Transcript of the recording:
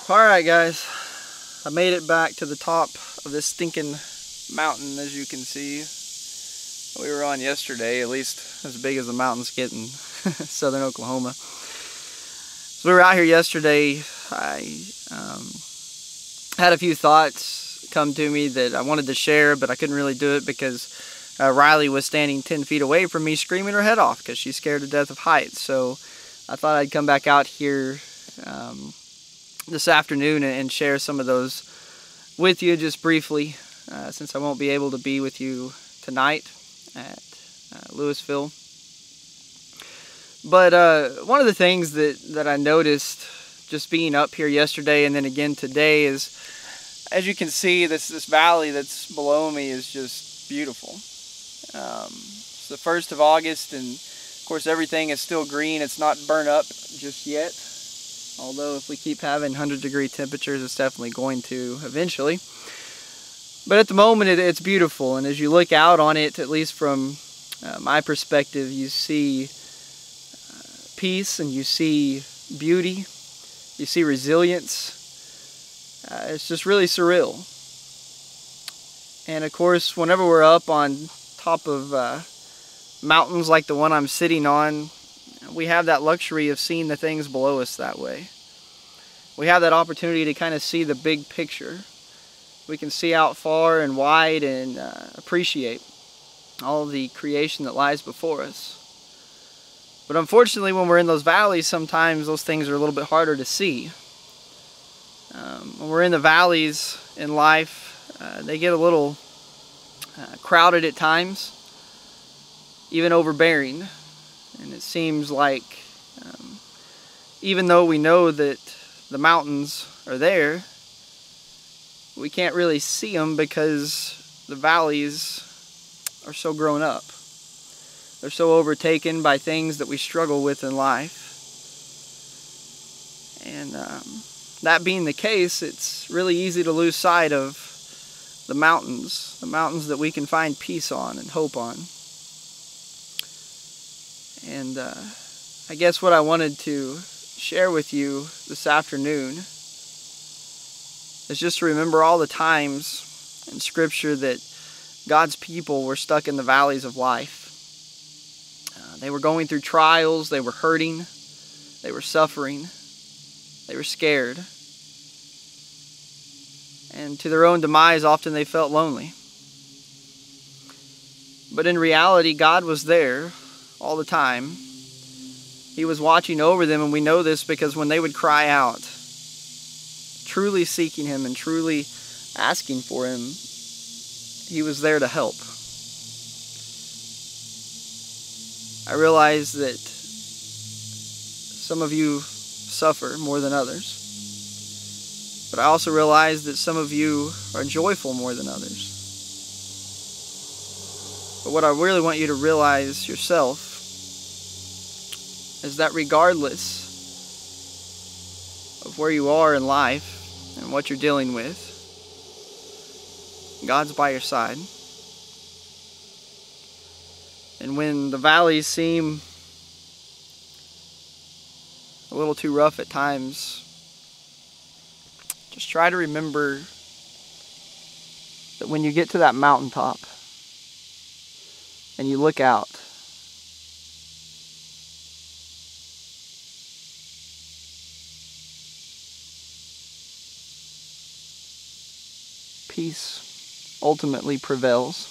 Alright guys, I made it back to the top of this stinking mountain. As you can see, we were on yesterday, at least as big as the mountains get in southern Oklahoma. So we were out here yesterday. I had a few thoughts come to me that I wanted to share, but I couldn't really do it because Riley was standing 10 feet away from me screaming her head off because she's scared to death of heights. So I thought I'd come back out here this afternoon and share some of those with you just briefly, since I won't be able to be with you tonight at Louisville. But one of the things that I noticed just being up here yesterday and then again today is, as you can see, this valley that's below me is just beautiful. It's the 1st of August, and of course everything is still green. It's not burnt up just yet. Although if we keep having 100-degree temperatures, it's definitely going to eventually. But at the moment, it's beautiful. And as you look out on it, at least from my perspective, you see peace and you see beauty. You see resilience. It's just really surreal. And of course, whenever we're up on top of mountains like the one I'm sitting on, we have that luxury of seeing the things below us that way. We have that opportunity to kind of see the big picture. We can see out far and wide and appreciate all the creation that lies before us. But unfortunately, when we're in those valleys, sometimes those things are a little bit harder to see. When we're in the valleys in life, they get a little crowded at times, even overbearing. And it seems like even though we know that the mountains are there, we can't really see them because the valleys are so grown up. They're so overtaken by things that we struggle with in life. And that being the case, it's really easy to lose sight of the mountains that we can find peace on and hope on. And I guess what I wanted to share with you this afternoon is just to remember all the times in Scripture that God's people were stuck in the valleys of life. They were going through trials, they were hurting, they were suffering, they were scared. And to their own demise, often they felt lonely. But in reality, God was there all the time. He was watching over them, and we know this because when they would cry out, truly seeking Him and truly asking for Him, He was there to help. I realize that some of you suffer more than others, but I also realize that some of you are joyful more than others. But what I really want you to realize yourself is that regardless of where you are in life and what you're dealing with, God's by your side. And when the valleys seem a little too rough at times, just try to remember that when you get to that mountaintop and you look out, peace ultimately prevails.